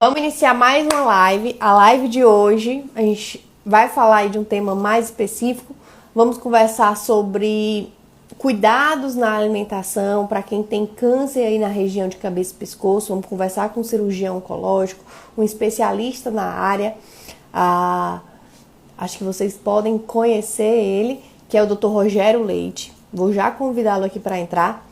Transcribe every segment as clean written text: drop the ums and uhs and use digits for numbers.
Vamos iniciar mais uma live. A live de hoje, a gente vai falar aí de um tema mais específico. Vamos conversar sobre cuidados na alimentação para quem tem câncer aí na região de cabeça e pescoço. Vamos conversar com um cirurgião oncológico, um especialista na área. Acho que vocês podem conhecer ele, que é o Dr. Rogério Leite. Vou já convidá-lo aqui para entrar.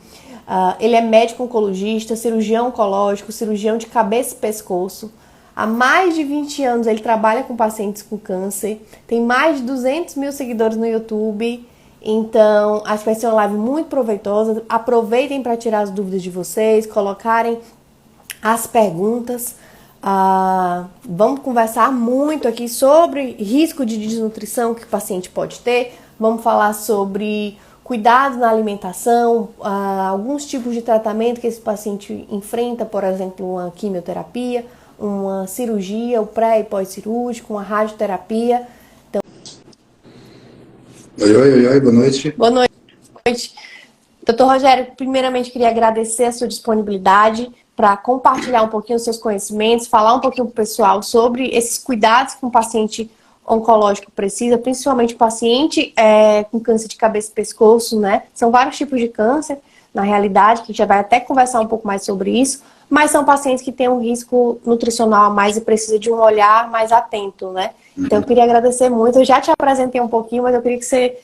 Ele é médico oncologista, cirurgião oncológico, cirurgião de cabeça e pescoço. Há mais de 20 anos ele trabalha com pacientes com câncer. Tem mais de 200 mil seguidores no YouTube. Então, acho que vai ser uma live muito proveitosa. Aproveitem para tirar as dúvidas de vocês, colocarem as perguntas. Vamos conversar muito aqui sobre risco de desnutrição que o paciente pode ter. Vamos falar sobre cuidados na alimentação, alguns tipos de tratamento que esse paciente enfrenta, por exemplo, uma quimioterapia, uma cirurgia, o pré e pós-cirúrgico, uma radioterapia. Então... Oi, boa noite. Boa noite. Doutor Rogério, primeiramente queria agradecer a sua disponibilidade para compartilhar um pouquinho os seus conhecimentos, falar um pouquinho para o pessoal sobre esses cuidados que um paciente oncológico precisa, principalmente o paciente com câncer de cabeça e pescoço, né? São vários tipos de câncer, na realidade, que a gente já vai até conversar um pouco mais sobre isso, mas são pacientes que têm um risco nutricional a mais e precisa de um olhar mais atento, né? Então eu queria agradecer muito, eu já te apresentei um pouquinho, mas eu queria que você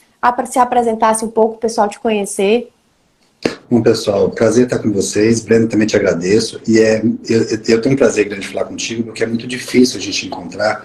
se apresentasse um pouco, o pessoal te conhecer. Bom, pessoal, prazer estar com vocês. Breno, também te agradeço. E eu tenho um prazer grande de falar contigo, porque é muito difícil a gente encontrar,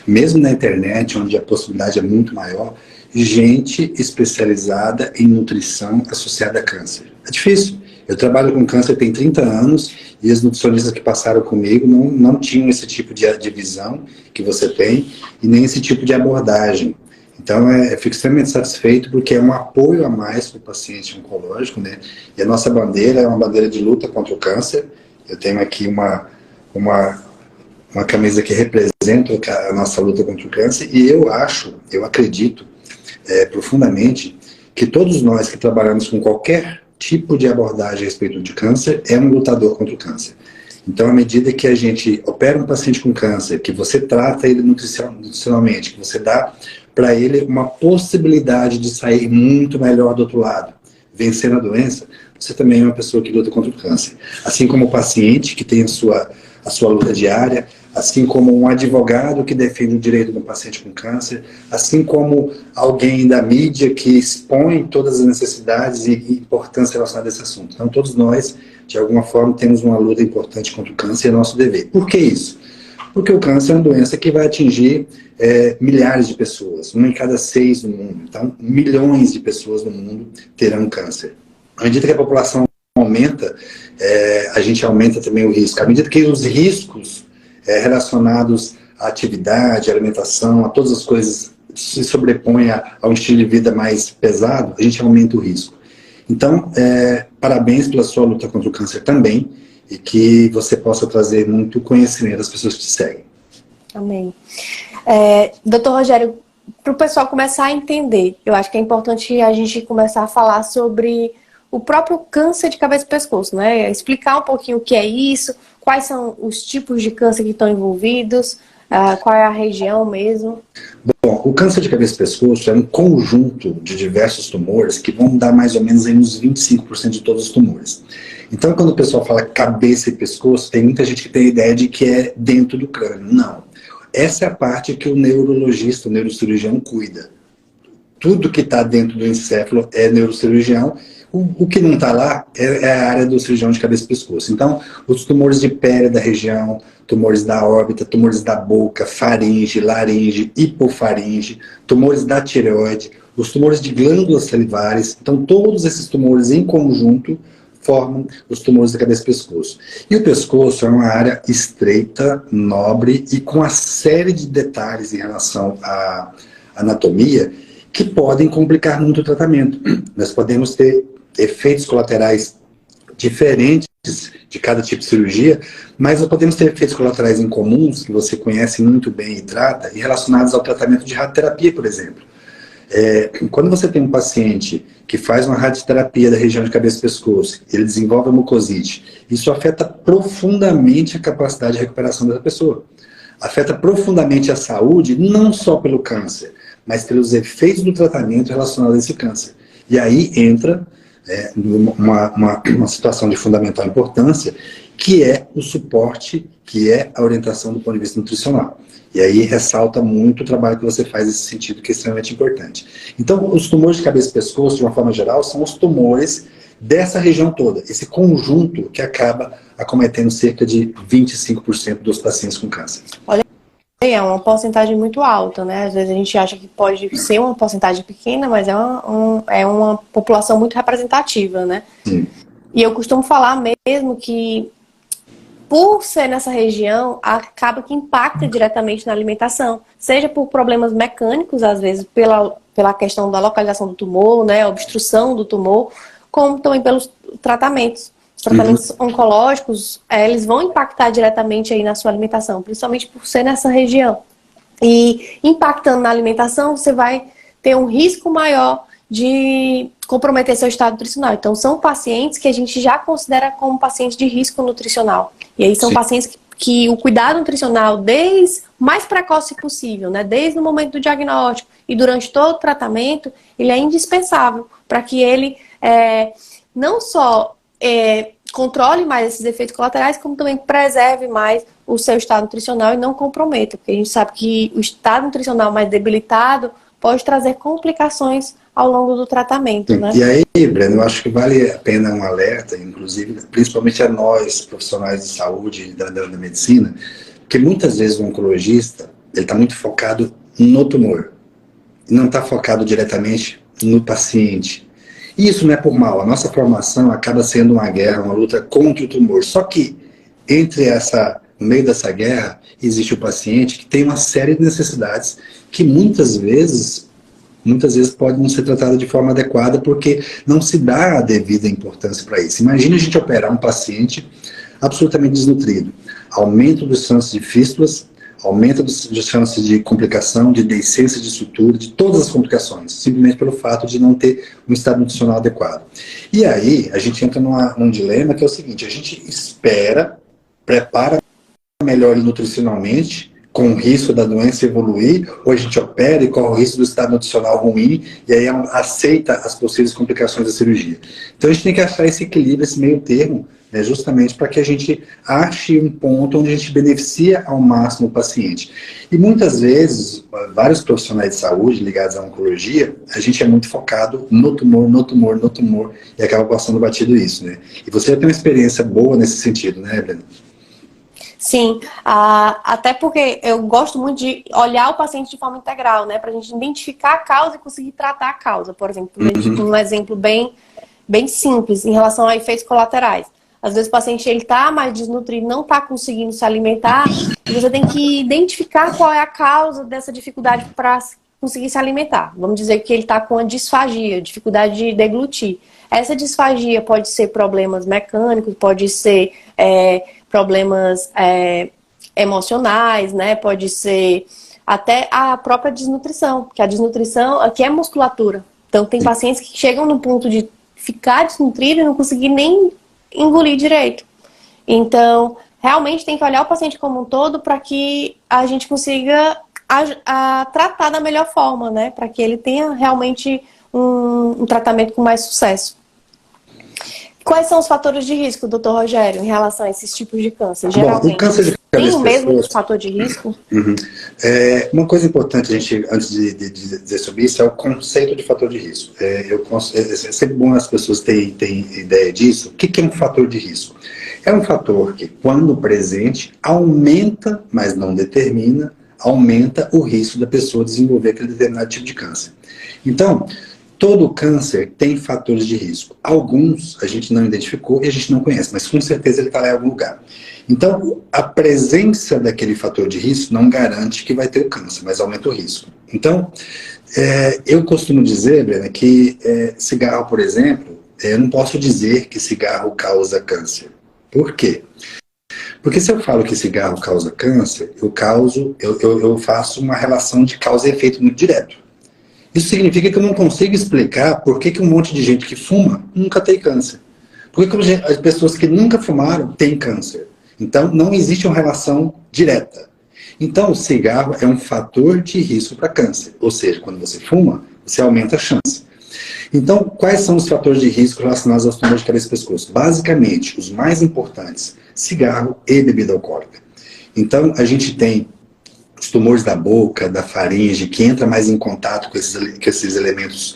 mesmo na internet, onde a possibilidade é muito maior, gente especializada em nutrição associada a câncer. É difícil. Eu trabalho com câncer tem 30 anos e os nutricionistas que passaram comigo não tinham esse tipo de visão que você tem e nem esse tipo de abordagem. Então, eu fico extremamente satisfeito porque é um apoio a mais para o paciente oncológico, né? E a nossa bandeira é uma bandeira de luta contra o câncer. Eu tenho aqui uma camisa que representa a nossa luta contra o câncer e eu acredito profundamente que todos nós que trabalhamos com qualquer tipo de abordagem a respeito de câncer é um lutador contra o câncer. Então, à medida que a gente opera um paciente com câncer, que você trata ele nutricionalmente, que você dá para ele uma possibilidade de sair muito melhor do outro lado, vencer a doença, você também é uma pessoa que luta contra o câncer. Assim como o paciente que tem a sua luta diária, assim como um advogado que defende o direito do paciente com câncer, assim como alguém da mídia que expõe todas as necessidades e importância relacionada a esse assunto. Então, todos nós, de alguma forma, temos uma luta importante contra o câncer e é nosso dever. Por que isso? Porque o câncer é uma doença que vai atingir milhares de pessoas, 1 em cada 6 no mundo. Então, milhões de pessoas no mundo terão câncer. À medida que a população aumenta, a gente aumenta também o risco. À medida que os riscos relacionados à atividade, à alimentação, a todas as coisas se sobrepõem a um estilo de vida mais pesado, a gente aumenta o risco. Então, parabéns pela sua luta contra o câncer também, e que você possa trazer muito conhecimento às pessoas que te seguem. Amém. Doutor Rogério, para o pessoal começar a entender, eu acho que é importante a gente começar a falar sobre o próprio câncer de cabeça e pescoço, né? Explicar um pouquinho o que é isso, quais são os tipos de câncer que estão envolvidos, qual é a região mesmo. Bom, o câncer de cabeça e pescoço é um conjunto de diversos tumores que vão dar mais ou menos aí uns 25% de todos os tumores. Então, quando o pessoal fala cabeça e pescoço, tem muita gente que tem a ideia de que é dentro do crânio. Não. Essa é a parte que o neurologista, o neurocirurgião cuida. Tudo que está dentro do encéfalo é neurocirurgião. O que não está lá é a área do cirurgião de cabeça e pescoço. Então, os tumores de pele da região, tumores da órbita, tumores da boca, faringe, laringe, hipofaringe, tumores da tireoide, os tumores de glândulas salivares. Então, todos esses tumores em conjunto formam os tumores da cabeça e pescoço. E o pescoço é uma área estreita, nobre e com uma série de detalhes em relação à anatomia que podem complicar muito o tratamento. Nós podemos ter efeitos colaterais diferentes de cada tipo de cirurgia, mas nós podemos ter efeitos colaterais incomuns, que você conhece muito bem e trata, e relacionados ao tratamento de radioterapia, por exemplo. Quando você tem um paciente que faz uma radioterapia da região de cabeça e pescoço, ele desenvolve a mucosite, isso afeta profundamente a capacidade de recuperação da pessoa. Afeta profundamente a saúde, não só pelo câncer, mas pelos efeitos do tratamento relacionado a esse câncer. E aí entra uma situação de fundamental importância, que é o suporte, que é a orientação do ponto de vista nutricional. E aí ressalta muito o trabalho que você faz nesse sentido, que é extremamente importante. Então, os tumores de cabeça e pescoço, de uma forma geral, são os tumores dessa região toda, esse conjunto que acaba acometendo cerca de 25% dos pacientes com câncer. Olha, é uma porcentagem muito alta, né? Às vezes a gente acha que pode ser uma porcentagem pequena, mas é uma população muito representativa, né? Sim. E eu costumo falar mesmo que, por ser nessa região, acaba que impacta diretamente na alimentação. Seja por problemas mecânicos, às vezes pela questão da localização do tumor, né? Obstrução do tumor, como também pelos tratamentos. Os tratamentos oncológicos, eles vão impactar diretamente aí na sua alimentação, principalmente por ser nessa região. E impactando na alimentação, você vai ter um risco maior de comprometer seu estado nutricional. Então, são pacientes que a gente já considera como pacientes de risco nutricional. E aí são pacientes que o cuidado nutricional, desde o mais precoce possível, né, desde o momento do diagnóstico e durante todo o tratamento, ele é indispensável para que ele não só controle mais esses efeitos colaterais, como também preserve mais o seu estado nutricional e não comprometa, porque a gente sabe que o estado nutricional mais debilitado pode trazer complicações ao longo do tratamento, né? E aí, Breno, eu acho que vale a pena um alerta, inclusive, principalmente a nós, profissionais de saúde da medicina, porque muitas vezes o oncologista, ele está muito focado no tumor, não está focado diretamente no paciente. E isso não é por mal, a nossa formação acaba sendo uma guerra, uma luta contra o tumor. Só que no meio dessa guerra, existe o paciente que tem uma série de necessidades que muitas vezes podem não ser tratadas de forma adequada porque não se dá a devida importância para isso. Imagina a gente operar um paciente absolutamente desnutrido. Aumento dos chances de fístulas, aumento das chances de complicação, de deiscência de estrutura, de todas as complicações, simplesmente pelo fato de não ter um estado nutricional adequado. E aí, a gente entra num dilema que é o seguinte: a gente prepara melhor nutricionalmente, com o risco da doença evoluir, ou a gente opera e corre o risco do estado nutricional ruim, e aí aceita as possíveis complicações da cirurgia. Então a gente tem que achar esse equilíbrio, esse meio termo, né, justamente para que a gente ache um ponto onde a gente beneficia ao máximo o paciente. E muitas vezes, vários profissionais de saúde ligados à oncologia, a gente é muito focado no tumor, e acaba passando batido isso, né? E você já tem uma experiência boa nesse sentido, né, Breno? Sim, até porque eu gosto muito de olhar o paciente de forma integral, né? Pra gente identificar a causa e conseguir tratar a causa. Por exemplo, um exemplo bem simples em relação a efeitos colaterais. Às vezes o paciente ele tá mais desnutrido, não tá conseguindo se alimentar, e você tem que identificar qual é a causa dessa dificuldade para conseguir se alimentar. Vamos dizer que ele tá com a disfagia, dificuldade de deglutir. Essa disfagia pode ser problemas mecânicos, pode ser problemas emocionais, né? Pode ser até a própria desnutrição, porque a desnutrição aqui é musculatura. Então tem pacientes que chegam no ponto de ficar desnutrido e não conseguir nem engolir direito. Então, realmente tem que olhar o paciente como um todo para que a gente consiga tratar da melhor forma, né? Para que ele tenha realmente um tratamento com mais sucesso. Quais são os fatores de risco, doutor Rogério, em relação a esses tipos de câncer? Geralmente, o câncer de tem cabeça o mesmo pessoas, fator de risco? Uma coisa importante, a gente, antes de dizer sobre isso, é o conceito de fator de risco. É sempre bom as pessoas terem ideia disso. O que é um fator de risco? É um fator que, quando presente, aumenta, mas não determina, aumenta o risco da pessoa desenvolver aquele determinado tipo de câncer. Então, todo câncer tem fatores de risco. Alguns a gente não identificou e a gente não conhece, mas com certeza ele está lá em algum lugar. Então, a presença daquele fator de risco não garante que vai ter o câncer, mas aumenta o risco. Então, eu costumo dizer, Brena, que cigarro, por exemplo, eu não posso dizer que cigarro causa câncer. Por quê? Porque se eu falo que cigarro causa câncer, eu faço uma relação de causa e efeito muito direto. Isso significa que eu não consigo explicar por que um monte de gente que fuma nunca tem câncer. Por que as pessoas que nunca fumaram têm câncer? Então, não existe uma relação direta. Então, o cigarro é um fator de risco para câncer. Ou seja, quando você fuma, você aumenta a chance. Então, quais são os fatores de risco relacionados aos tumores de cabeça e pescoço? Basicamente, os mais importantes, cigarro e bebida alcoólica. Então, a gente tem os tumores da boca, da faringe, que entra mais em contato com esses elementos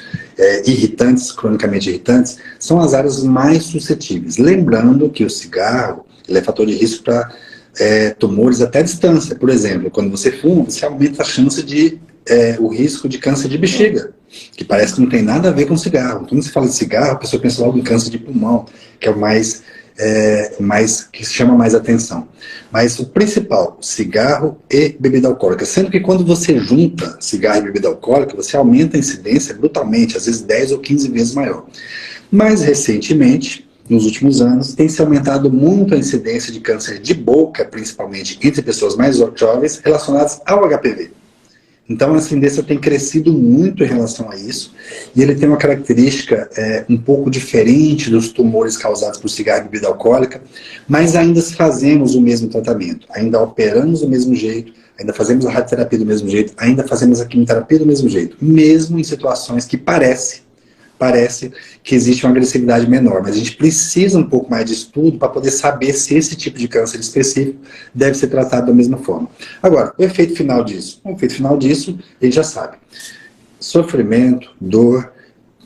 irritantes, cronicamente irritantes, são as áreas mais suscetíveis. Lembrando que o cigarro ele é fator de risco para tumores até a distância. Por exemplo, quando você fuma, você aumenta a chance de o risco de câncer de bexiga, que parece que não tem nada a ver com cigarro. Quando se fala de cigarro, a pessoa pensa logo em câncer de pulmão, que é o que chama mais atenção. Mas o principal, cigarro e bebida alcoólica. Sendo que quando você junta cigarro e bebida alcoólica, você aumenta a incidência brutalmente, às vezes 10 ou 15 vezes maior. Mais recentemente, nos últimos anos, tem se aumentado muito a incidência de câncer de boca, principalmente entre pessoas mais jovens, relacionadas ao HPV. Então a incidência tem crescido muito em relação a isso, e ele tem uma característica um pouco diferente dos tumores causados por cigarro e bebida alcoólica, mas ainda fazemos o mesmo tratamento, ainda operamos do mesmo jeito, ainda fazemos a radioterapia do mesmo jeito, ainda fazemos a quimioterapia do mesmo jeito, mesmo em situações que parece que existe uma agressividade menor, mas a gente precisa um pouco mais de estudo para poder saber se esse tipo de câncer específico deve ser tratado da mesma forma. Agora, o efeito final disso? O efeito final disso, ele já sabe. Sofrimento, dor,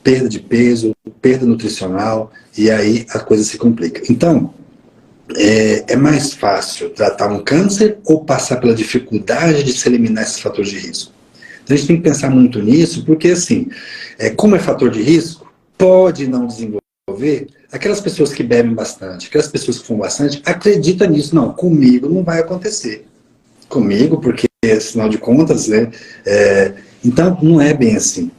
perda de peso, perda nutricional, e aí a coisa se complica. Então, é mais fácil tratar um câncer ou passar pela dificuldade de se eliminar esses fatores de risco? Então a gente tem que pensar muito nisso, porque assim, como é fator de risco, pode não desenvolver. Aquelas pessoas que bebem bastante, aquelas pessoas que fumam bastante, acreditam nisso. Não, comigo não vai acontecer. Comigo, porque, afinal de contas, né? Então, não é bem assim.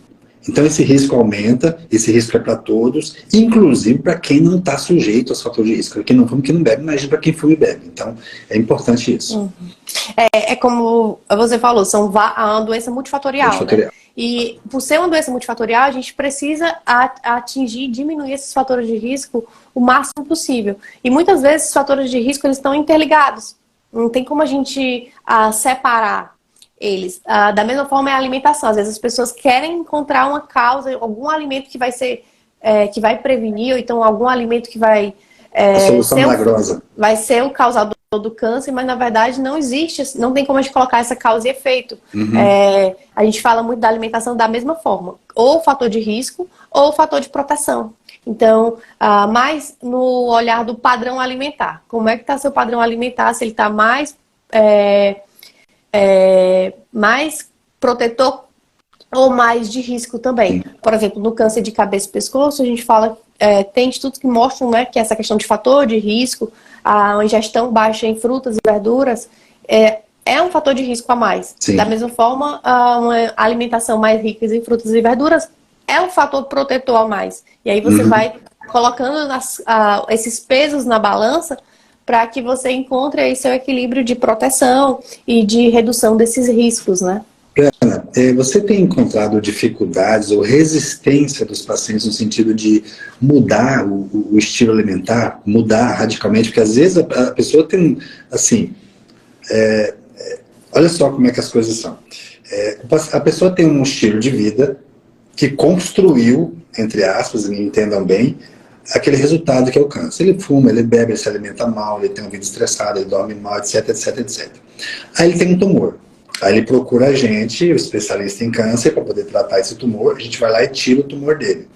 Então, esse risco aumenta, esse risco é para todos, inclusive para quem não está sujeito aos fatores de risco. Quem não fuma, quem não bebe, imagina para quem fuma e bebe. Então, é importante isso. Uhum. Como você falou, é uma doença multifatorial. Né? E por ser uma doença multifatorial, a gente precisa atingir, diminuir esses fatores de risco o máximo possível. E muitas vezes esses fatores de risco eles estão interligados. Não tem como a gente separar eles. Da mesma forma é a alimentação. Às vezes as pessoas querem encontrar uma causa, algum alimento que vai ser, que vai prevenir, ou então algum alimento que vai... a solução milagrosa. Vai ser o causador do câncer, mas na verdade não existe, não tem como a gente colocar essa causa e efeito. Uhum. A gente fala muito da alimentação da mesma forma, ou fator de risco, ou fator de proteção. Então, mais no olhar do padrão alimentar. Como é que está seu padrão alimentar? Se ele está mais protetor ou mais de risco também. Por exemplo, no câncer de cabeça e pescoço, a gente fala, tem estudos que mostram, né, que essa questão de fator de risco, a ingestão baixa em frutas e verduras, é um fator de risco a mais. Sim. Da mesma forma, uma alimentação mais rica em frutas e verduras é um fator protetor a mais. E aí você vai colocando esses pesos na balança para que você encontre aí seu equilíbrio de proteção e de redução desses riscos, né? Ana, você tem encontrado dificuldades ou resistência dos pacientes no sentido de mudar o estilo alimentar, mudar radicalmente? Porque às vezes a pessoa tem, assim, olha só como é que as coisas são. A pessoa tem um estilo de vida que construiu, entre aspas, me entendam bem, aquele resultado que é o câncer. Ele fuma, ele bebe, ele se alimenta mal, ele tem uma vida estressada, ele dorme mal, etc, etc, etc. Aí ele tem um tumor. Aí ele procura a gente, o especialista em câncer, para poder tratar esse tumor. A gente vai lá e tira o tumor dele.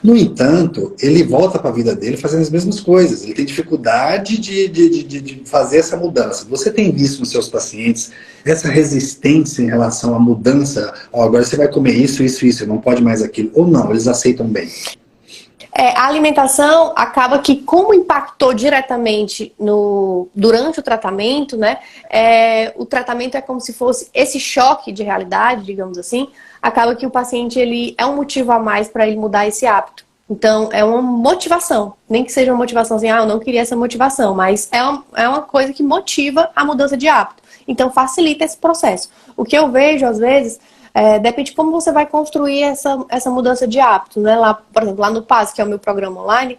No entanto, ele volta para a vida dele fazendo as mesmas coisas. Ele tem dificuldade de fazer essa mudança. Você tem visto nos seus pacientes essa resistência em relação à mudança? Agora você vai comer isso, isso, isso, não pode mais aquilo. Ou não, eles aceitam bem? A alimentação acaba que, como impactou diretamente durante o tratamento, né? O tratamento é como se fosse esse choque de realidade, digamos assim, acaba que o paciente ele é um motivo a mais para ele mudar esse hábito. Então, é uma motivação. Nem que seja uma motivação assim, eu não queria essa motivação, mas é uma coisa que motiva a mudança de hábito. Então, facilita esse processo. O que eu vejo, às vezes, depende de como você vai construir essa mudança de hábito, né? Lá, por exemplo, lá no PAS, que é o meu programa online,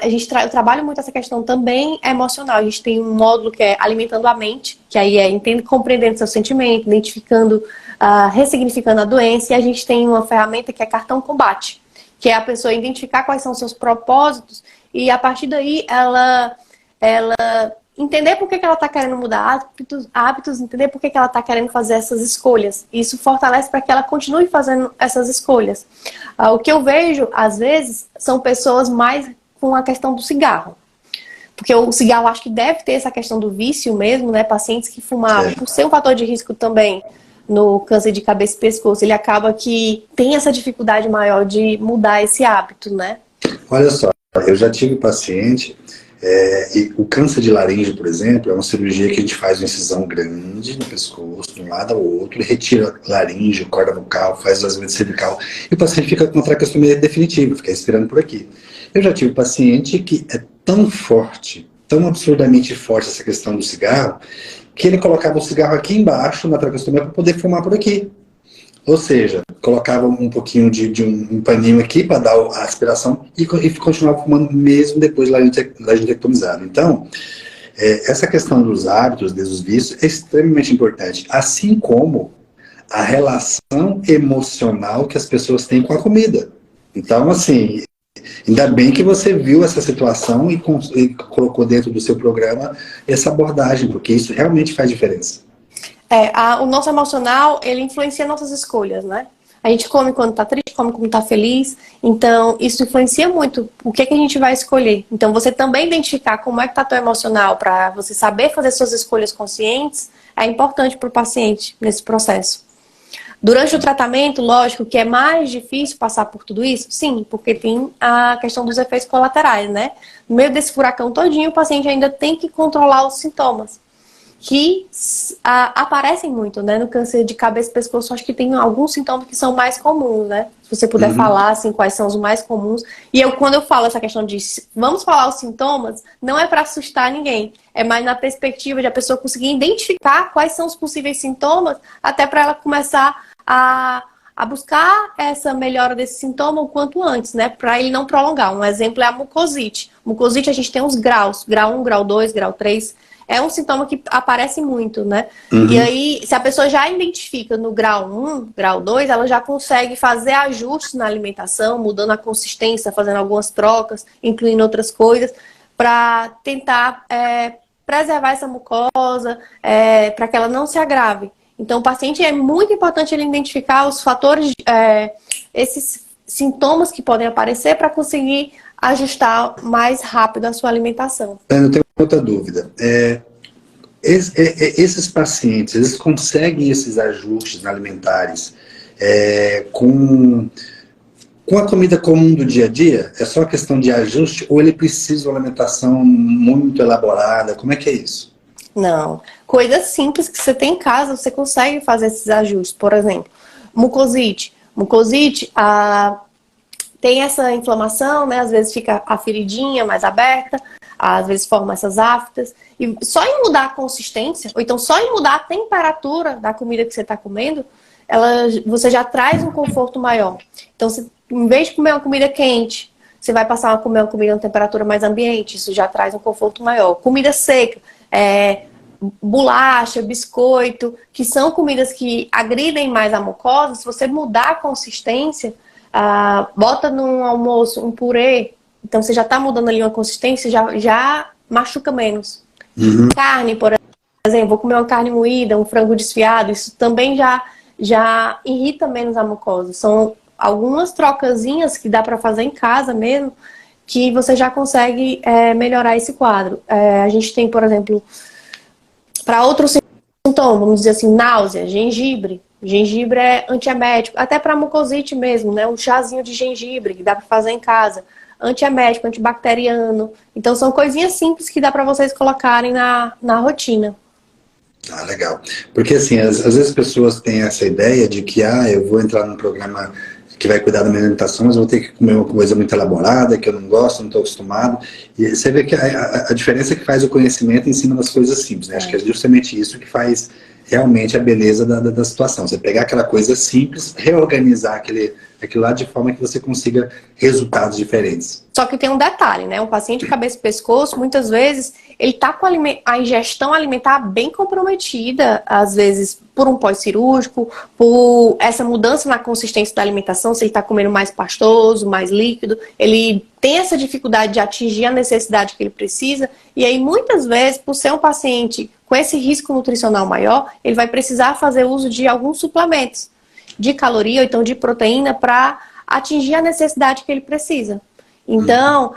eu trabalho muito essa questão também emocional. A gente tem um módulo que é alimentando a mente, que aí é compreendendo seu sentimento, identificando, ressignificando a doença, e a gente tem uma ferramenta que é cartão combate, que é a pessoa identificar quais são os seus propósitos e a partir daí ela entender por que ela está querendo mudar hábitos, entender por que ela está querendo fazer essas escolhas. Isso fortalece para que ela continue fazendo essas escolhas. O que eu vejo, às vezes, são pessoas mais com a questão do cigarro. Porque o cigarro, acho que deve ter essa questão do vício mesmo, né? Pacientes que fumavam, por ser um fator de risco também no câncer de cabeça e pescoço, ele acaba que tem essa dificuldade maior de mudar esse hábito, né? Olha só, eu já tive paciente, e o câncer de laringe, por exemplo, é uma cirurgia que a gente faz uma incisão grande no pescoço, de um lado ao outro, retira a laringe, corda vocal, faz o vazamento cervical, e o paciente fica com uma traqueostomia definitiva, fica respirando por aqui. Eu já tive paciente que é tão forte, tão absurdamente forte essa questão do cigarro, que ele colocava o cigarro aqui embaixo, na traqueostomia, para poder fumar por aqui. Ou seja, colocava um pouquinho de um paninho aqui para dar a aspiração e continuava fumando mesmo depois de laringectomizado. Então, essa questão dos hábitos, dos vícios, é extremamente importante. Assim como a relação emocional que as pessoas têm com a comida. Então, assim, ainda bem que você viu essa situação e colocou dentro do seu programa essa abordagem, porque isso realmente faz diferença. O nosso emocional, ele influencia nossas escolhas, né? A gente come quando tá triste, come quando tá feliz. Então, isso influencia muito o que a gente vai escolher. Então, você também identificar como é que tá teu emocional para você saber fazer suas escolhas conscientes é importante para o paciente nesse processo. Durante o tratamento, lógico que é mais difícil passar por tudo isso, sim, porque tem a questão dos efeitos colaterais, né? No meio desse furacão todinho, o paciente ainda tem que controlar os sintomas, que aparecem muito, né? No câncer de cabeça e pescoço, acho que tem alguns sintomas que são mais comuns, né? Se você puder falar, assim, quais são os mais comuns. E quando eu falo essa questão de vamos falar os sintomas, não é para assustar ninguém. É mais na perspectiva de a pessoa conseguir identificar quais são os possíveis sintomas, até para ela começar a buscar essa melhora desse sintoma o quanto antes, né? Para ele não prolongar. Um exemplo é a mucosite. Mucosite, a gente tem os graus. Grau 1, grau 2, grau 3... É um sintoma que aparece muito, né? E aí, se a pessoa já identifica no grau 1, grau 2, ela já consegue fazer ajustes na alimentação, mudando a consistência, fazendo algumas trocas, incluindo outras coisas, para tentar preservar essa mucosa, para que ela não se agrave. Então, o paciente é muito importante ele identificar os fatores, esses sintomas que podem aparecer para conseguir ajustar mais rápido a sua alimentação. Eu tenho outra dúvida. Esses pacientes, eles conseguem esses ajustes alimentares com a comida comum do dia a dia? É só questão de ajuste ou ele precisa de uma alimentação muito elaborada? Como é que é isso? Não. Coisas simples que você tem em casa, você consegue fazer esses ajustes. Por exemplo, mucosite. Mucosite, tem essa inflamação, né? Às vezes fica a feridinha mais aberta, às vezes forma essas aftas. E só em mudar a consistência, ou então só em mudar a temperatura da comida que você está comendo, você já traz um conforto maior. Então, em vez de comer uma comida quente, você vai passar a comer uma comida em temperatura mais ambiente, isso já traz um conforto maior. Comida seca, bolacha, biscoito, que são comidas que agridem mais a mucosa, se você mudar a consistência, bota num almoço um purê, então você já está mudando ali uma consistência, já machuca menos. Carne, por exemplo, vou comer uma carne moída, um frango desfiado, isso também já irrita menos a mucosa. São algumas trocazinhas que dá para fazer em casa mesmo, que você já consegue melhorar esse quadro. A gente tem, por exemplo, para outros sintomas, vamos dizer assim, náusea, gengibre. Gengibre é antiemético, até para mucosite mesmo, né? Um chazinho de gengibre que dá para fazer em casa. Antiemético, antibacteriano. Então são coisinhas simples que dá para vocês colocarem na rotina. Legal. Porque assim, às vezes as pessoas têm essa ideia de que eu vou entrar num programa que vai cuidar da minha alimentação, mas eu vou ter que comer uma coisa muito elaborada, que eu não gosto, não estou acostumado. E você vê que a diferença é que faz o conhecimento em cima das coisas simples, né? Acho que é justamente isso que faz realmente a beleza da situação. Você pegar aquela coisa simples, reorganizar aquilo lá de forma que você consiga resultados diferentes. Só que tem um detalhe, né? Um paciente de cabeça e pescoço, muitas vezes, ele tá com a ingestão alimentar bem comprometida, às vezes por um pós-cirúrgico, por essa mudança na consistência da alimentação, se ele está comendo mais pastoso, mais líquido, ele tem essa dificuldade de atingir a necessidade que ele precisa, e aí muitas vezes, por ser um paciente com esse risco nutricional maior, ele vai precisar fazer uso de alguns suplementos de caloria ou então de proteína para atingir a necessidade que ele precisa. Então,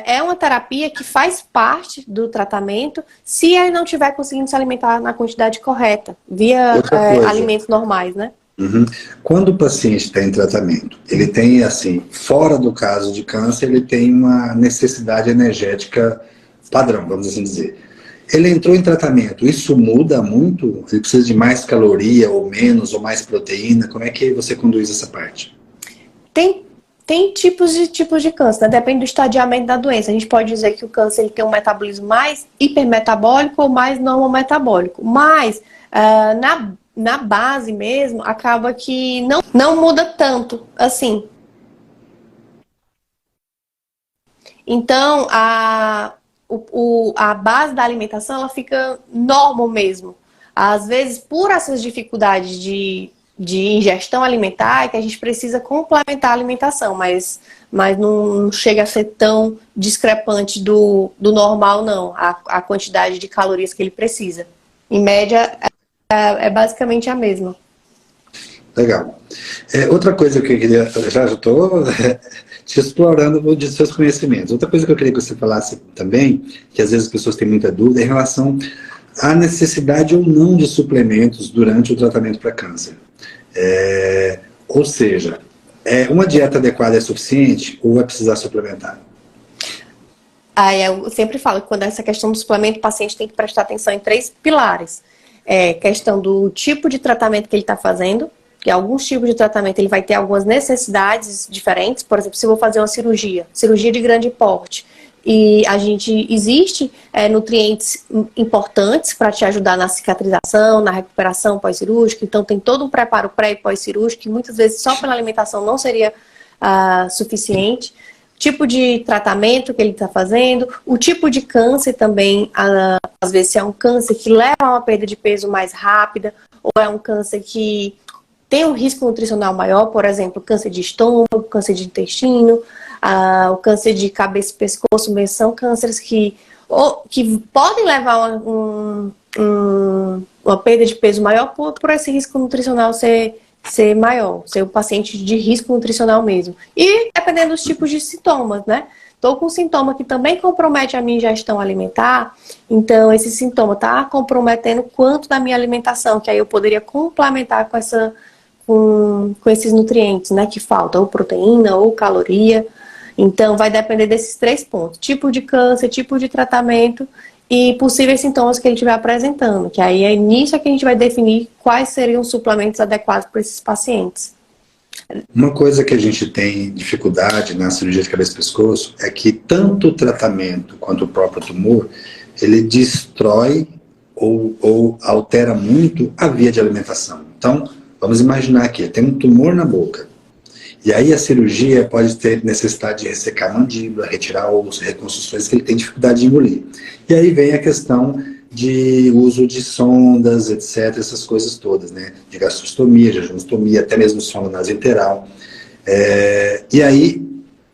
é uma terapia que faz parte do tratamento se ele não estiver conseguindo se alimentar na quantidade correta, via alimentos normais, né? Uhum. Quando o paciente está em tratamento, ele tem, assim, fora do caso de câncer, ele tem uma necessidade energética padrão, vamos assim dizer. Ele entrou em tratamento, isso muda muito? Ele precisa de mais caloria, ou menos, ou mais proteína? Como é que você conduz essa parte? Tem tipos de câncer, né? Depende do estadiamento da doença. A gente pode dizer que o câncer ele tem um metabolismo mais hipermetabólico ou mais normometabólico. Mas, na base mesmo, acaba que não muda tanto, assim. Então, a base da alimentação, ela fica normal mesmo. Às vezes, por essas dificuldades de ingestão alimentar, é que a gente precisa complementar a alimentação, mas não chega a ser tão discrepante do normal, não, a quantidade de calorias que ele precisa. Em média, é basicamente a mesma. Legal. Outra coisa que eu queria... Já estou te explorando de seus conhecimentos. Outra coisa que eu queria que você falasse também, que às vezes as pessoas têm muita dúvida, é em relação à necessidade ou não de suplementos durante o tratamento para câncer. Ou seja, uma dieta adequada é suficiente ou vai precisar suplementar? Eu sempre falo que quando essa questão do suplemento, o paciente tem que prestar atenção em 3 pilares. Questão do tipo de tratamento que ele está fazendo, que alguns tipos de tratamento ele vai ter algumas necessidades diferentes. Por exemplo, se eu vou fazer uma cirurgia de grande porte, e existe nutrientes importantes para te ajudar na cicatrização, na recuperação pós-cirúrgica. Então tem todo um preparo pré e pós-cirúrgico que muitas vezes só pela alimentação não seria suficiente. Tipo de tratamento que ele está fazendo, o tipo de câncer também, às vezes se é um câncer que leva a uma perda de peso mais rápida, ou é um câncer que tem um risco nutricional maior, por exemplo, câncer de estômago, câncer de intestino, o câncer de cabeça e pescoço, mas são cânceres que podem levar uma perda de peso maior por esse risco nutricional ser maior, ser um paciente de risco nutricional mesmo. E dependendo dos tipos de sintomas, né? Estou com um sintoma que também compromete a minha ingestão alimentar, então esse sintoma está comprometendo quanto da minha alimentação, que aí eu poderia complementar com esses nutrientes, né, que faltam, ou proteína, ou caloria. Então vai depender desses 3 pontos: tipo de câncer, tipo de tratamento e possíveis sintomas que ele estiver apresentando, que aí é nisso que a gente vai definir quais seriam os suplementos adequados para esses pacientes. Uma coisa que a gente tem dificuldade na cirurgia de cabeça e pescoço é que tanto o tratamento quanto o próprio tumor, ele destrói ou altera muito a via de alimentação. Então, vamos imaginar que tem um tumor na boca. E aí a cirurgia pode ter necessidade de ressecar a mandíbula, retirar os reconstruções que ele tem dificuldade de engolir. E aí vem a questão de uso de sondas, etc., essas coisas todas, né? De gastrostomia, jejunstomia, até mesmo sonda nasointeral. E aí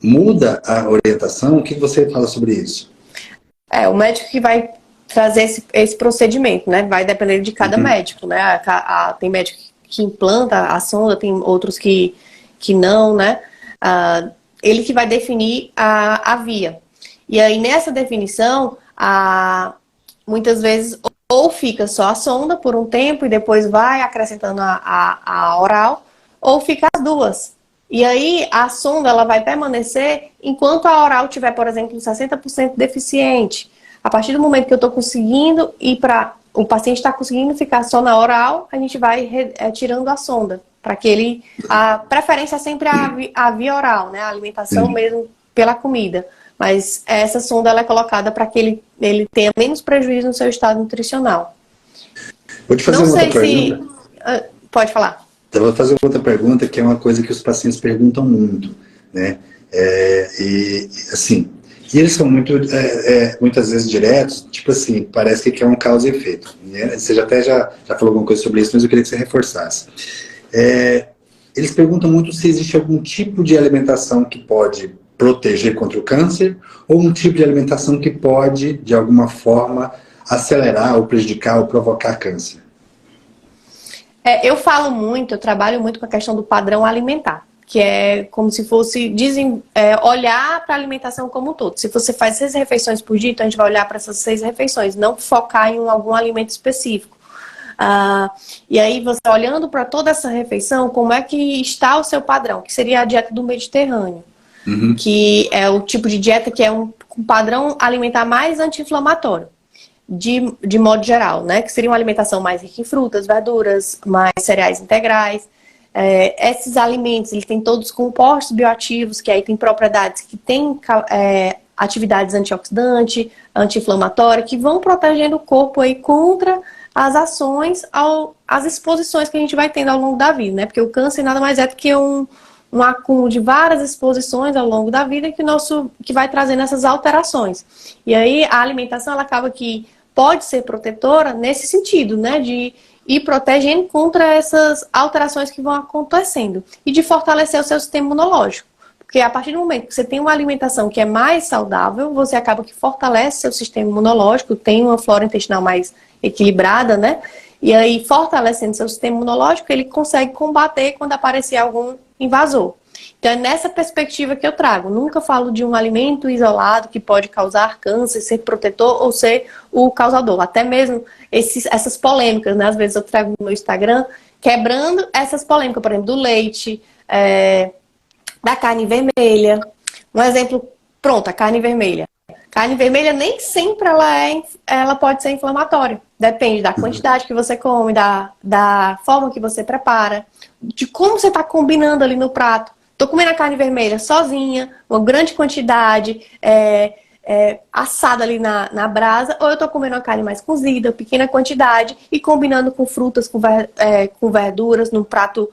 muda a orientação. O que você fala sobre isso? O médico que vai trazer esse procedimento, né? Vai depender de cada médico, né? Tem médico que implanta a sonda, tem outros que não, né? Ele que vai definir a via. E aí, nessa definição, muitas vezes, ou fica só a sonda por um tempo e depois vai acrescentando a oral, ou fica as duas. E aí, a sonda ela vai permanecer enquanto a oral tiver, por exemplo, 60% deficiente. A partir do momento que eu estou conseguindo o paciente está conseguindo ficar só na oral, a gente vai tirando a sonda, Para que ele... A preferência é sempre a via oral, né? A alimentação mesmo pela comida. Mas essa sonda ela é colocada para que ele tenha menos prejuízo no seu estado nutricional. Vou te fazer Não uma sei outra pergunta. Pode falar. Então, vou fazer outra pergunta, que é uma coisa que os pacientes perguntam muito, né? Assim, e eles são muitas vezes diretos, tipo assim, parece que é um causa e efeito. Né? Você já falou alguma coisa sobre isso, mas eu queria que você reforçasse. Eles perguntam muito se existe algum tipo de alimentação que pode proteger contra o câncer, ou um tipo de alimentação que pode, de alguma forma, acelerar ou prejudicar ou provocar câncer. Eu trabalho muito com a questão do padrão alimentar, que é como se fosse olhar para a alimentação como um todo. Se você faz 6 refeições por dia, então a gente vai olhar para essas 6 refeições, não focar em algum alimento específico. E aí você olhando para toda essa refeição, como é que está o seu padrão, que seria a dieta do Mediterrâneo, que é o tipo de dieta que é um padrão alimentar mais anti-inflamatório. De modo geral, né? Que seria uma alimentação mais rica em frutas, verduras, mais cereais integrais. Esses alimentos, eles têm todos compostos bioativos, que aí tem propriedades que têm atividades antioxidantes, anti-inflamatórias, que vão protegendo o corpo aí contra as ações, as exposições que a gente vai tendo ao longo da vida, né? Porque o câncer nada mais é do que um acúmulo de várias exposições ao longo da vida que vai trazendo essas alterações. E aí a alimentação, ela acaba que pode ser protetora nesse sentido, né, de ir protegendo contra essas alterações que vão acontecendo e de fortalecer o seu sistema imunológico. Porque a partir do momento que você tem uma alimentação que é mais saudável, você acaba que fortalece seu sistema imunológico, tem uma flora intestinal mais equilibrada, né, e aí fortalecendo seu sistema imunológico, ele consegue combater quando aparecer algum invasor. Então é nessa perspectiva que eu trago. Nunca falo de um alimento isolado que pode causar câncer, ser protetor ou ser o causador. Até mesmo essas polêmicas, né? Às vezes eu trago no meu Instagram, quebrando essas polêmicas, por exemplo, do leite, da carne vermelha. Um exemplo, pronto, a carne vermelha. Carne vermelha nem sempre ela pode ser inflamatória. Depende da quantidade que você come, da forma que você prepara, de como você está combinando ali no prato. Estou comendo a carne vermelha sozinha, uma grande quantidade, assada ali na brasa, ou eu estou comendo uma carne mais cozida, pequena quantidade, e combinando com frutas, com verduras, num prato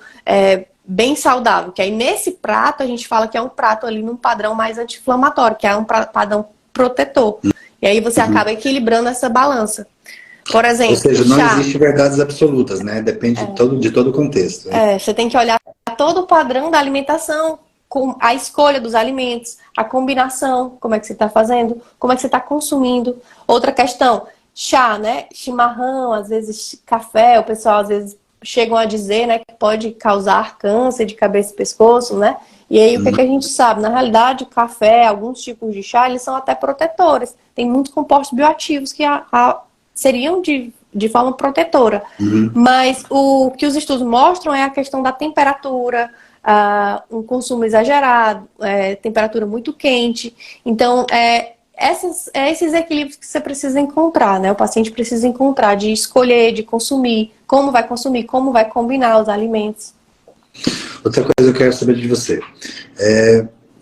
bem saudável. Que aí nesse prato a gente fala que é um prato ali num padrão mais anti-inflamatório, que é um padrão protetor. E aí você acaba equilibrando essa balança. Por exemplo, ou seja, não existe verdades absolutas, né? Depende de todo o contexto. Né? Você tem que olhar todo o padrão da alimentação, com a escolha dos alimentos, a combinação, como é que você está fazendo, como é que você está consumindo. Outra questão, chá, né? Chimarrão, às vezes café, o pessoal às vezes chegam a dizer, né, que pode causar câncer de cabeça e pescoço, né? E aí o que a gente sabe? Na realidade, o café, alguns tipos de chá, eles são até protetores. Tem muitos compostos bioativos que seriam de forma protetora. Mas o que os estudos mostram é a questão da temperatura, um consumo exagerado, temperatura muito quente. Então, esses equilíbrios que você precisa encontrar, né? O paciente precisa encontrar, de escolher, de consumir, como vai combinar os alimentos. Outra coisa que eu quero saber de você.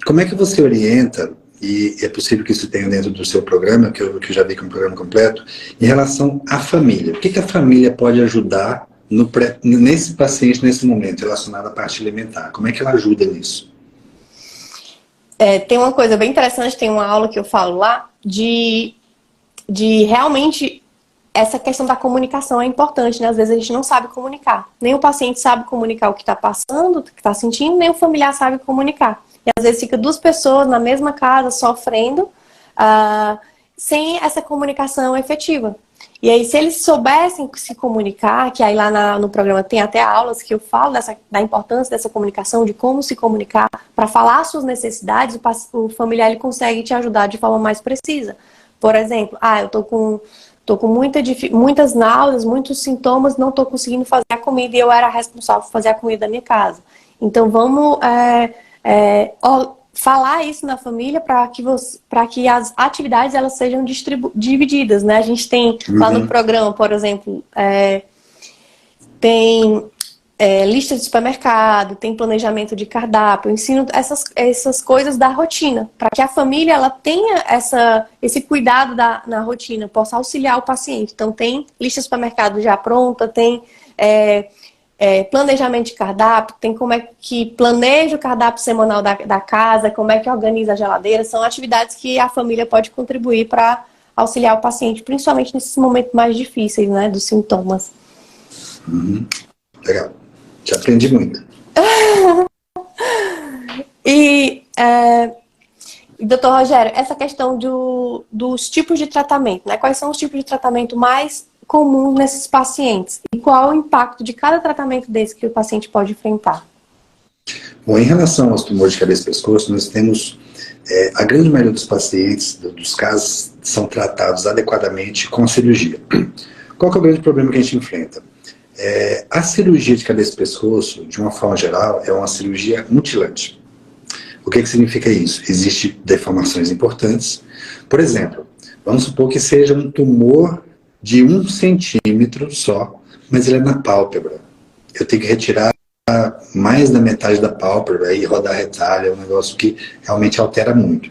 Como é que você orienta, e é possível que isso tenha dentro do seu programa, que eu já vi que é um programa completo, em relação à família? O que a família pode ajudar nesse paciente, nesse momento, relacionado à parte alimentar? Como é que ela ajuda nisso? Tem uma coisa bem interessante, tem uma aula que eu falo lá, de realmente essa questão da comunicação é importante, né? Às vezes a gente não sabe comunicar. Nem o paciente sabe comunicar o que está passando, o que está sentindo, nem o familiar sabe comunicar. E às vezes fica 2 pessoas na mesma casa sofrendo sem essa comunicação efetiva. E aí, se eles soubessem se comunicar, que aí lá no programa tem até aulas que eu falo da importância dessa comunicação, de como se comunicar, para falar as suas necessidades, o familiar ele consegue te ajudar de forma mais precisa. Por exemplo, eu tô com muitas náuseas, muitos sintomas, não estou conseguindo fazer a comida e eu era responsável por fazer a comida da minha casa. Então, vamos falar isso na família para que as atividades elas sejam divididas, né? A gente tem lá no programa, por exemplo, tem lista de supermercado, tem planejamento de cardápio, eu ensino essas coisas da rotina, para que a família ela tenha esse cuidado na rotina, possa auxiliar o paciente. Então tem lista de supermercado já pronta, tem planejamento de cardápio, tem como é que planeja o cardápio semanal da casa, como é que organiza a geladeira, são atividades que a família pode contribuir para auxiliar o paciente, principalmente nesses momentos mais difíceis, né, dos sintomas. Legal. Já aprendi muito. E, doutor Rogério, essa questão dos tipos de tratamento, né? Quais são os tipos de tratamento mais comuns nesses pacientes? E qual o impacto de cada tratamento desse que o paciente pode enfrentar? Bom, em relação aos tumores de cabeça e pescoço, nós temos a grande maioria dos pacientes, dos casos, são tratados adequadamente com cirurgia. Qual que é o grande problema que a gente enfrenta? A cirurgia de cabeça e pescoço, de uma forma geral, é uma cirurgia mutilante. O que significa isso? Existem deformações importantes. Por exemplo, vamos supor que seja um tumor de 1 centímetro só, mas ele é na pálpebra. Eu tenho que retirar mais da metade da pálpebra e rodar retalho, é um negócio que realmente altera muito.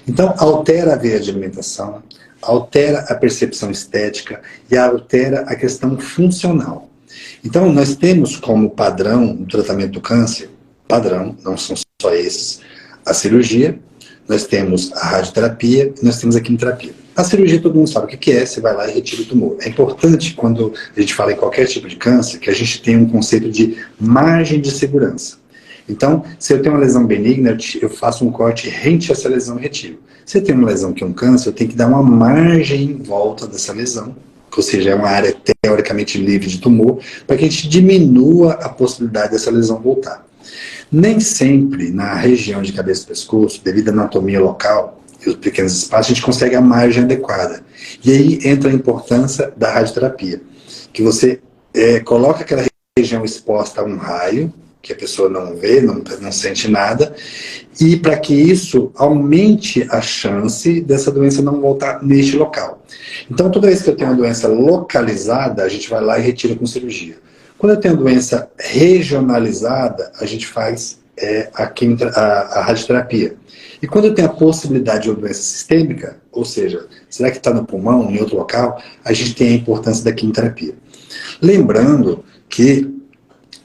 Então, altera a veia de alimentação, altera a percepção estética e altera a questão funcional. Então, nós temos como padrão do tratamento do câncer, padrão, não são só esses, a cirurgia, nós temos a radioterapia e nós temos a quimioterapia. A cirurgia todo mundo sabe o que é, você vai lá e retira o tumor. É importante, quando a gente fala em qualquer tipo de câncer, que a gente tenha um conceito de margem de segurança. Então, se eu tenho uma lesão benigna, eu faço um corte rente a essa lesão e retiro. Se eu tenho uma lesão que é um câncer, eu tenho que dar uma margem em volta dessa lesão, ou seja, é uma área teoricamente livre de tumor, para que a gente diminua a possibilidade dessa lesão voltar. Nem sempre na região de cabeça e pescoço, devido à anatomia local e os pequenos espaços, a gente consegue a margem adequada. E aí entra a importância da radioterapia, que você coloca aquela região exposta a um raio, que a pessoa não vê, não sente nada, e para que isso aumente a chance dessa doença não voltar neste local. Então, toda vez que eu tenho uma doença localizada, a gente vai lá e retira com cirurgia. Quando eu tenho doença regionalizada, a gente faz a radioterapia. E quando eu tenho a possibilidade de uma doença sistêmica, ou seja, será que está no pulmão, em outro local, a gente tem a importância da quimioterapia. Lembrando que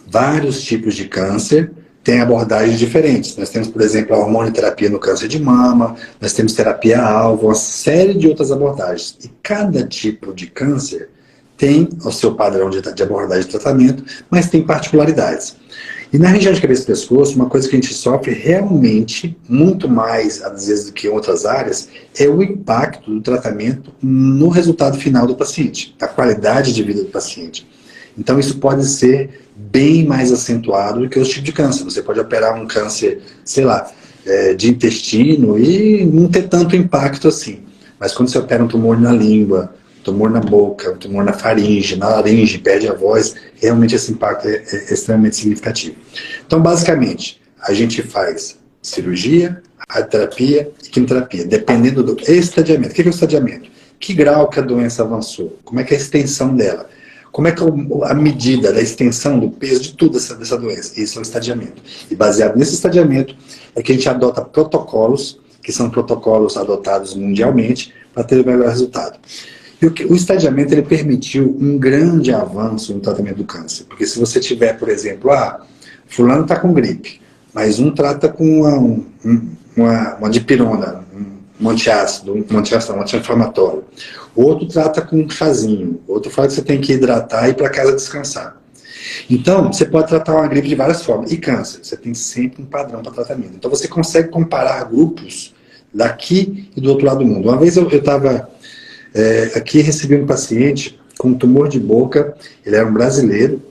vários tipos de câncer têm abordagens diferentes. Nós temos, por exemplo, a hormonioterapia no câncer de mama, nós temos terapia-alvo, uma série de outras abordagens. E cada tipo de câncer tem o seu padrão de abordagem de tratamento, mas tem particularidades. E na região de cabeça e pescoço, uma coisa que a gente sofre realmente, muito mais, às vezes, do que em outras áreas, é o impacto do tratamento no resultado final do paciente, a qualidade de vida do paciente. Então, isso pode ser bem mais acentuado do que os tipos de câncer. Você pode operar um câncer, sei lá, de intestino e não ter tanto impacto assim. Mas quando você opera um tumor na língua, tumor na boca, tumor na faringe, na laringe, perde a voz, realmente esse impacto é extremamente significativo. Então, basicamente, a gente faz cirurgia, radioterapia e quimioterapia, dependendo do estadiamento. O que é o estadiamento? Que grau que a doença avançou? Como é que é a extensão dela? Como é que a medida da extensão do peso de tudo dessa doença? Isso é o estadiamento. E baseado nesse estadiamento é que a gente adota protocolos, que são protocolos adotados mundialmente, para ter o melhor resultado. E o estadiamento ele permitiu um grande avanço no tratamento do câncer. Porque se você tiver, por exemplo, fulano está com gripe, mas um trata com uma dipirona, um antiácido, um anti-inflamatório. O outro trata com um chazinho. O outro fala que você tem que hidratar e ir para casa descansar. Então, você pode tratar uma gripe de várias formas. E câncer, você tem sempre um padrão para tratamento. Então, você consegue comparar grupos daqui e do outro lado do mundo. Uma vez eu estava aqui, recebi um paciente com tumor de boca. Ele era um brasileiro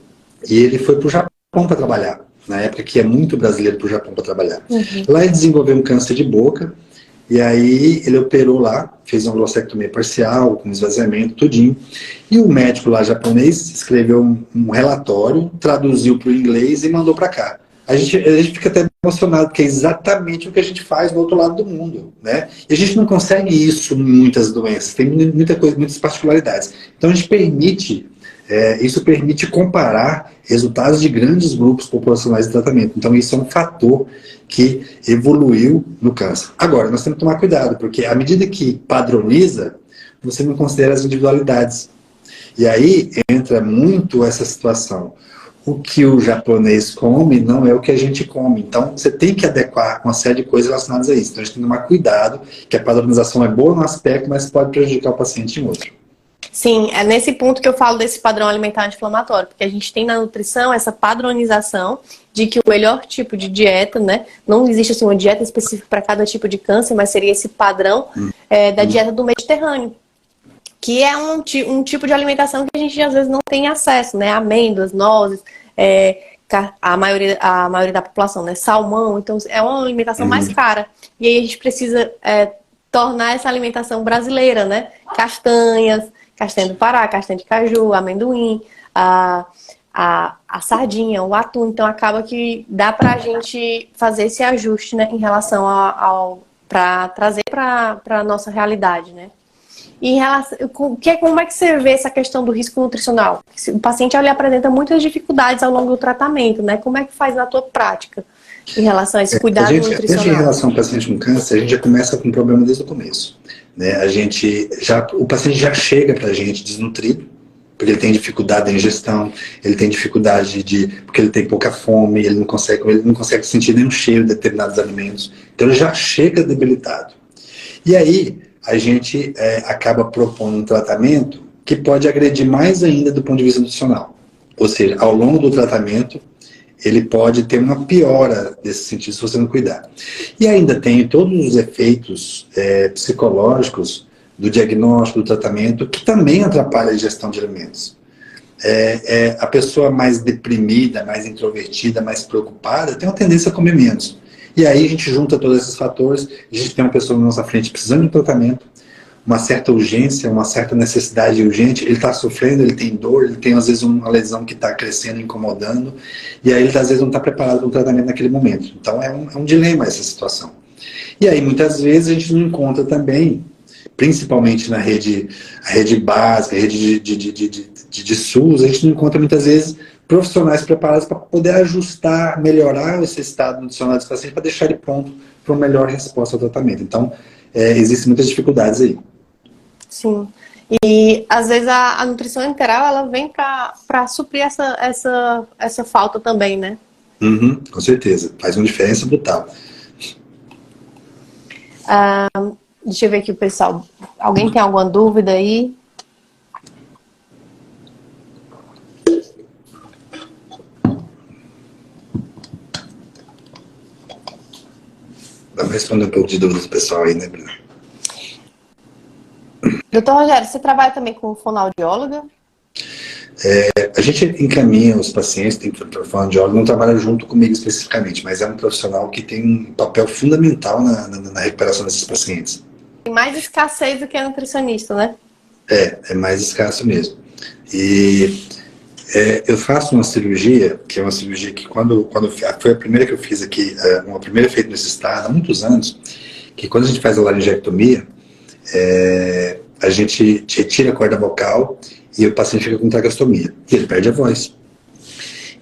e ele foi para o Japão para trabalhar. Na época que é muito brasileiro para o Japão para trabalhar. Uhum. Lá ele desenvolveu um câncer de boca. E aí ele operou lá, fez uma glossectomia parcial, com esvaziamento, tudinho. E o médico lá japonês escreveu um relatório, traduziu para o inglês e mandou para cá. A gente fica até emocionado, porque é exatamente o que a gente faz no outro lado do mundo, né? E a gente não consegue isso em muitas doenças, tem muitas particularidades. Então a gente permite Isso permite comparar resultados de grandes grupos populacionais de tratamento. Então, isso é um fator que evoluiu no câncer. Agora, nós temos que tomar cuidado, porque à medida que padroniza, você não considera as individualidades. E aí entra muito essa situação. O que o japonês come não é o que a gente come. Então, você tem que adequar uma série de coisas relacionadas a isso. Então, a gente tem que tomar cuidado, que a padronização é boa num aspecto, mas pode prejudicar o paciente em outro. Sim, é nesse ponto que eu falo desse padrão alimentar anti-inflamatório, porque a gente tem na nutrição essa padronização de que o melhor tipo de dieta, né? Não existe assim, uma dieta específica para cada tipo de câncer, mas seria esse padrão da dieta do Mediterrâneo, que é um tipo de alimentação que a gente às vezes não tem acesso, né? Amêndoas, nozes, a maioria da população, né? Salmão, então é uma alimentação mais cara. E aí a gente precisa tornar essa alimentação brasileira, né? Castanha do Pará, castanha de caju, amendoim, a sardinha, o atum. Então acaba que dá pra gente fazer esse ajuste, né? Em relação para trazer para a nossa realidade, né? E em relação, como é que você vê essa questão do risco nutricional? O paciente ele apresenta muitas dificuldades ao longo do tratamento, né? Como é que faz na tua prática em relação a esse cuidado nutricional? Em relação ao paciente com câncer, a gente já começa com um problema desde o começo. Né? O paciente já chega para a gente desnutrido, porque ele tem dificuldade da ingestão, ele tem dificuldade porque ele tem pouca fome, ele não consegue sentir nenhum cheiro de determinados alimentos. Então ele já chega debilitado. E aí a gente acaba propondo um tratamento que pode agredir mais ainda do ponto de vista nutricional. Ou seja, ao longo do tratamento, ele pode ter uma piora desse sentido se você não cuidar. E ainda tem todos os efeitos psicológicos do diagnóstico, do tratamento, que também atrapalha a digestão de alimentos. A pessoa mais deprimida, mais introvertida, mais preocupada, tem uma tendência a comer menos. E aí a gente junta todos esses fatores, a gente tem uma pessoa na nossa frente precisando de um tratamento, uma certa urgência, uma certa necessidade urgente, ele está sofrendo, ele tem dor, ele tem às vezes uma lesão que está crescendo, incomodando, e aí ele às vezes não está preparado para o tratamento naquele momento. Então é um dilema essa situação. E aí muitas vezes a gente não encontra também, principalmente na rede básica, rede de SUS, a gente não encontra muitas vezes profissionais preparados para poder ajustar, melhorar esse estado nutricional desse paciente para deixar ele pronto para uma melhor resposta ao tratamento. Então, existem muitas dificuldades aí. Sim. E às vezes a nutrição integral ela vem para suprir essa falta também, né? Com certeza. Faz uma diferença brutal. Deixa eu ver aqui o pessoal. Alguém tem alguma dúvida aí? Dá para responder um pouco de dúvidas do pessoal aí, né, Bruna? Doutor Rogério, você trabalha também com fonoaudióloga? A gente encaminha os pacientes, tem fonoaudiólogo, não trabalha junto comigo especificamente, mas é um profissional que tem um papel fundamental na recuperação desses pacientes. Tem mais escassez do que a nutricionista, né? É mais escasso mesmo. E eu faço uma cirurgia, que é uma cirurgia que quando foi a primeira que eu fiz aqui, uma primeira feita nesse estado, há muitos anos, que quando a gente faz a laringectomia, a gente retira a corda vocal e o paciente fica com traqueostomia, e ele perde a voz.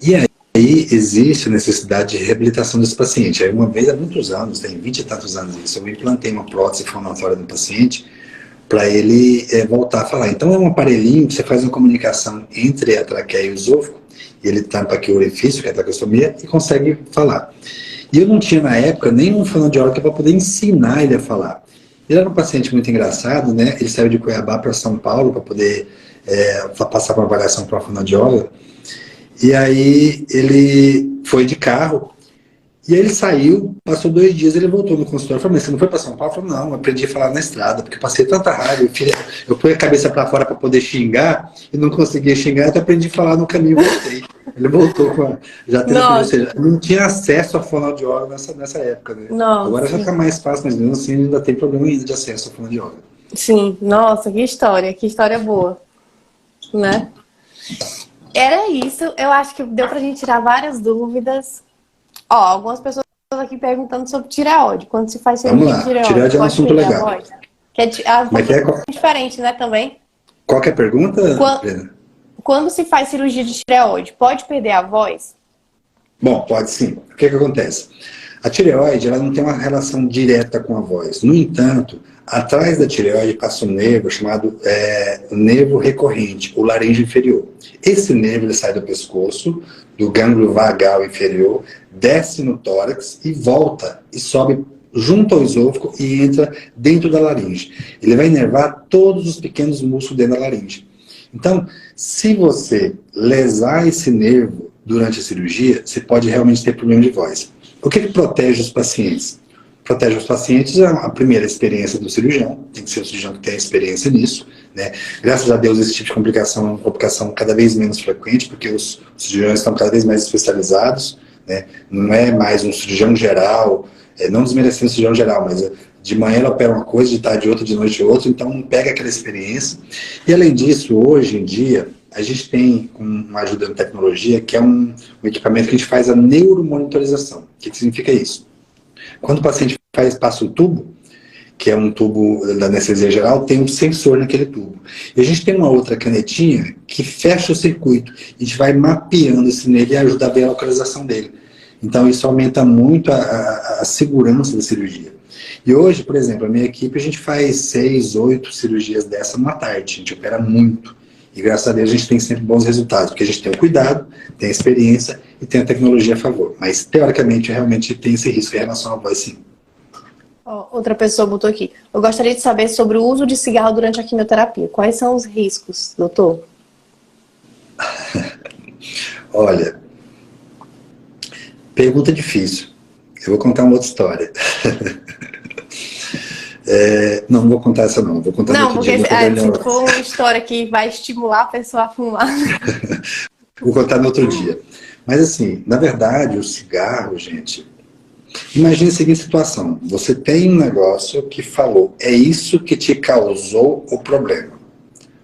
E aí existe a necessidade de reabilitação desse paciente. Aí uma vez há muitos anos, tem 20 e tantos anos isso, eu implantei uma prótese fonatória no paciente, para ele voltar a falar. Então é um aparelhinho que você faz uma comunicação entre a traqueia e o esôfago, e ele tampa aqui o orifício, que é a traqueostomia, e consegue falar. E eu não tinha na época nenhum fonoaudiólogo para poder ensinar ele a falar. Ele era um paciente muito engraçado, né? Ele saiu de Cuiabá para São Paulo para poder passar uma avaliação para uma fonoaudióloga. E aí ele foi de carro. E aí ele saiu, passou 2 dias, ele voltou no consultório. Eu falei, mas você não foi para São Paulo? Eu falei, não, eu aprendi a falar na estrada, porque eu passei tanta raiva. Eu pus a cabeça para fora para poder xingar, e não conseguia xingar, então aprendi a falar no caminho e voltei. Ele voltou já teve, ou seja, não tinha acesso a fonoaudiólogo nessa época, né? Nossa. Agora já está mais fácil, mas mesmo assim ainda tem problema ainda de acesso a fonoaudiólogo. Sim, nossa, que história boa, né? Era isso, eu acho que deu pra gente tirar várias dúvidas. Ó, algumas pessoas aqui perguntando sobre tireoide. Quando se faz cirurgia de tireoide. Tireoide é um assunto legal. Que é diferente, né, também? Qual que é a pergunta, Brena? quando se faz cirurgia de tireoide, pode perder a voz? Bom, pode sim. O que acontece? A tireoide, ela não tem uma relação direta com a voz. No entanto, atrás da tireoide passa um nervo chamado nervo recorrente, o laríngeo inferior. Esse nervo ele sai do pescoço, do gânglio vagal inferior, desce no tórax e volta e sobe junto ao esôfago e entra dentro da laringe. Ele vai inervar todos os pequenos músculos dentro da laringe. Então, se você lesar esse nervo durante a cirurgia, você pode realmente ter problema de voz. O que protege os pacientes? Protege os pacientes a primeira experiência do cirurgião, tem que ser o cirurgião que tem experiência nisso, né? Graças a Deus esse tipo de complicação é uma complicação cada vez menos frequente, porque os cirurgiões estão cada vez mais especializados, né? Não é mais um cirurgião geral, não desmerecendo o cirurgião geral, mas de manhã ele opera uma coisa, de tarde outra, de noite outra, então não pega aquela experiência. E além disso, hoje em dia, a gente tem uma ajuda da tecnologia, que é um equipamento que a gente faz a neuromonitorização. O que significa isso? Quando o paciente passa o tubo, que é um tubo da anestesia geral, tem um sensor naquele tubo. E a gente tem uma outra canetinha que fecha o circuito. A gente vai mapeando esse nervo e ajuda a ver a localização dele. Então isso aumenta muito a segurança da cirurgia. E hoje, por exemplo, a minha equipe, a gente faz 6, 8 cirurgias dessa numa tarde. A gente opera muito. E graças a Deus a gente tem sempre bons resultados, porque a gente tem o cuidado, tem a experiência e tem a tecnologia a favor. Mas, teoricamente, realmente tem esse risco em relação à voz, sim. Outra pessoa botou aqui. Eu gostaria de saber sobre o uso de cigarro durante a quimioterapia. Quais são os riscos, doutor? Olha, pergunta difícil. Eu vou contar uma outra história. Não vou contar essa não. Vou contar não, porque se for uma história que vai estimular a pessoa a fumar. Vou contar no outro dia. Mas assim, na verdade, o cigarro, gente... Imagine a seguinte situação. Você tem um negócio que falou, é isso que te causou o problema.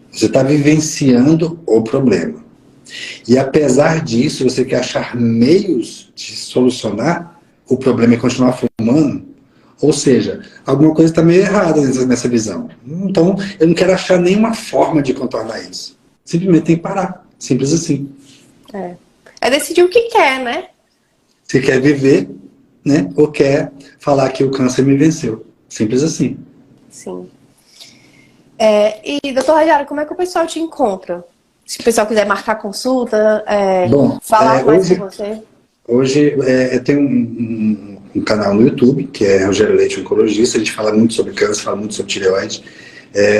Você está vivenciando o problema. E apesar disso, você quer achar meios de solucionar o problema e continuar fumando. Ou seja, alguma coisa está meio errada nessa visão. Então, eu não quero achar nenhuma forma de contornar isso. Simplesmente tem que parar. Simples assim. É decidir o que quer, né? Se quer viver, né? Ou quer falar que o câncer me venceu. Simples assim. Sim. E, doutor Rogério, como é que o pessoal te encontra? Se o pessoal quiser marcar consulta, falar mais com você. Hoje eu tenho um canal no YouTube, que é Rogério Leite Oncologista. A gente fala muito sobre câncer, fala muito sobre tireoide.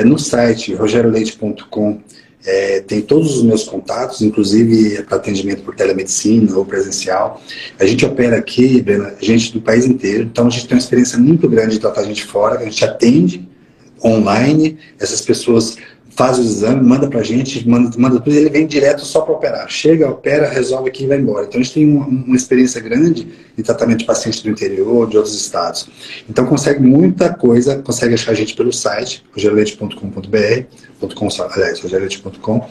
No site rogerioleite.com tem todos os meus contatos, inclusive para atendimento por telemedicina ou presencial. A gente opera aqui, Brena, gente do país inteiro. Então a gente tem uma experiência muito grande de tratar gente fora. A gente atende online, essas pessoas fazem o exame, manda pra gente, manda tudo, e ele vem direto só para operar. Chega, opera, resolve aqui e vai embora. Então a gente tem uma experiência grande de tratamento de pacientes do interior, de outros estados. Então consegue muita coisa, consegue achar a gente pelo site, rogerioleite.com.br, rogerioleite.com.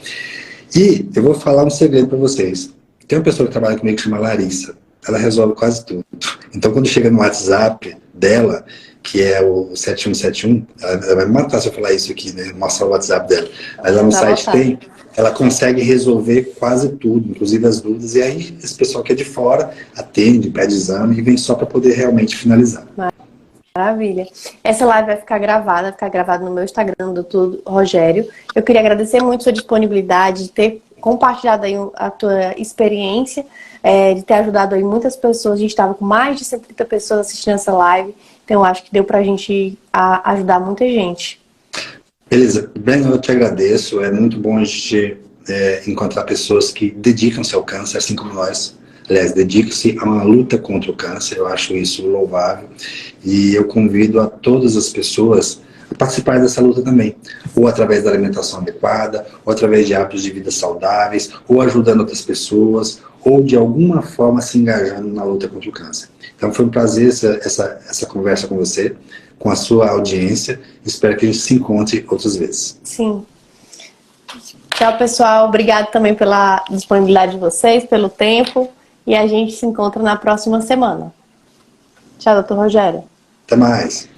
E eu vou falar um segredo para vocês. Tem uma pessoa que trabalha comigo que chama Larissa. Ela resolve quase tudo. Então quando chega no WhatsApp dela, que é o 7171, ela vai me matar se eu falar isso aqui, né? Mostrar o WhatsApp dela. Mas lá no site tem, ela consegue resolver quase tudo, inclusive as dúvidas, e aí esse pessoal que é de fora atende, pede exame e vem só para poder realmente finalizar. Maravilha. Essa live vai ficar gravada no meu Instagram, doutor Rogério. Eu queria agradecer muito a sua disponibilidade, de ter compartilhado aí a tua experiência, de ter ajudado aí muitas pessoas. A gente estava com mais de 130 pessoas assistindo essa live. Então, eu acho que deu pra gente ajudar muita gente. Beleza. Bem, eu te agradeço. É muito bom a gente encontrar pessoas que dedicam-se ao câncer, assim como nós. Aliás, dedicam-se a uma luta contra o câncer. Eu acho isso louvável. E eu convido a todas as pessoas a participar dessa luta também. Ou através da alimentação adequada, ou através de hábitos de vida saudáveis, ou ajudando outras pessoas, ou de alguma forma se engajando na luta contra o câncer. Então foi um prazer essa conversa com você, com a sua audiência. Espero que a gente se encontre outras vezes. Sim. Tchau, pessoal. Obrigado também pela disponibilidade de vocês, pelo tempo. E a gente se encontra na próxima semana. Tchau, doutor Rogério. Até mais.